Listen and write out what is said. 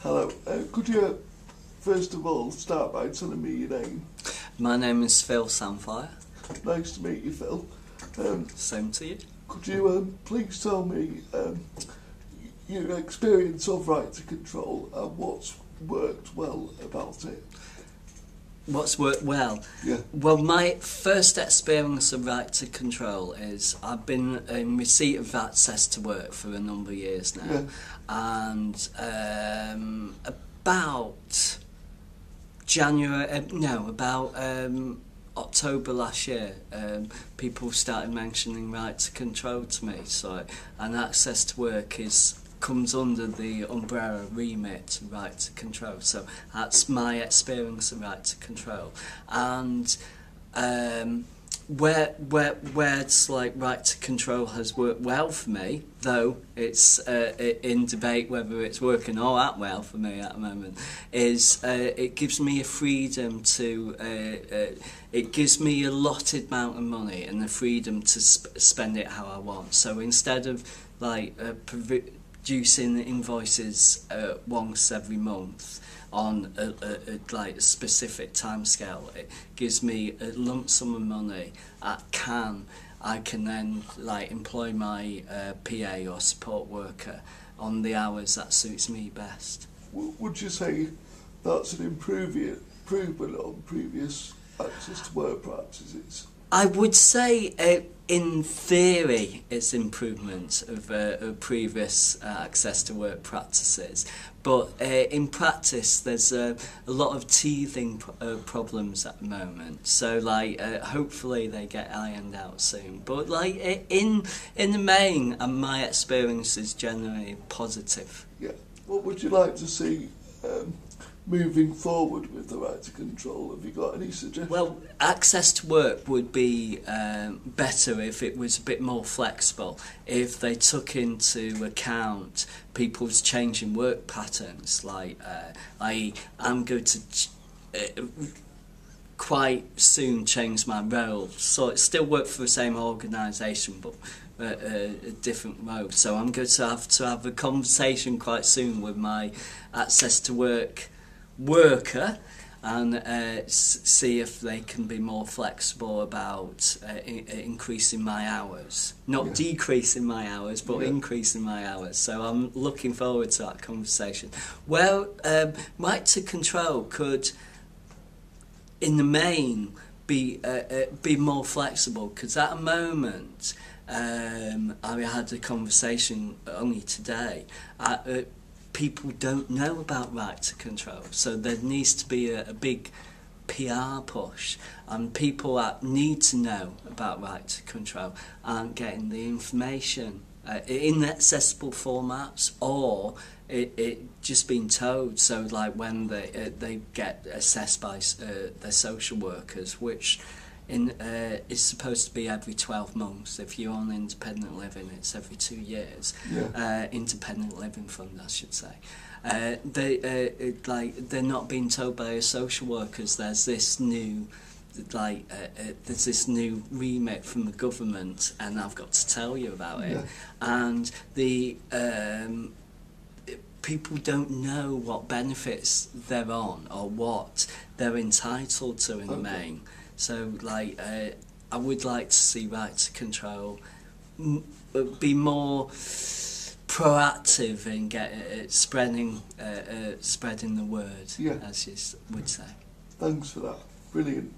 Hello. Could you, first of all, start by telling me your name? My name is Phil Samphire. Nice to meet you, Phil. Same to you. Could you please tell me your experience of right to control and what's worked well about it? What's worked well? Yeah. Well, my first experience of right to control is I've been in receipt of access to work for a number of years now. Yeah. And about October last year, people started mentioning right to control to me. So, and access to work comes under the umbrella remit right to control. So that's my experience of right to control. And where it's like right to control has worked well for me, though it's in debate whether it's working all that well for me at the moment, is it gives me a freedom to it gives me a allotted amount of money and the freedom to spend it how I want. So instead of like producing invoices once every month on a specific time scale, it gives me a lump sum of money. I can then like employ my PA or support worker on the hours that suits me best. Would you say that's an improvement on previous access to work practices? I would say in theory it's improvement of previous access to work practices, but in practice there's a lot of teething problems at the moment, so like hopefully they get ironed out soon. But like in the main, my experience is generally positive. Yeah. What would you like to see moving forward with the right to control? Have you got any suggestions? Well, access to work would be better if it was a bit more flexible, if they took into account people's changing work patterns, like I'm going to quite soon change my role, so I still work for the same organisation but a different role, so I'm going to have a conversation quite soon with my access to work worker and see if they can be more flexible about increasing my hours, not decreasing my hours, but increasing my hours. So I'm looking forward to that conversation. Well, right to control could in the main be more flexible, because at the moment I had a conversation only today. People don't know about right to control, so there needs to be a big PR push, and people that need to know about right to control aren't getting the information in accessible formats, or it just being told. So like when they get assessed by their social workers, which is supposed to be every 12 months. If you're on independent living, it's every 2 years. Independent living fund, I should say. They're not being told by social workers there's this new there's this new remit from the government and I've got to tell you about it. And the people don't know what benefits they're on or what they're entitled to in the main. So like I would like to see right to control be more proactive in spreading the word, as you would say. Thanks for that. Brilliant.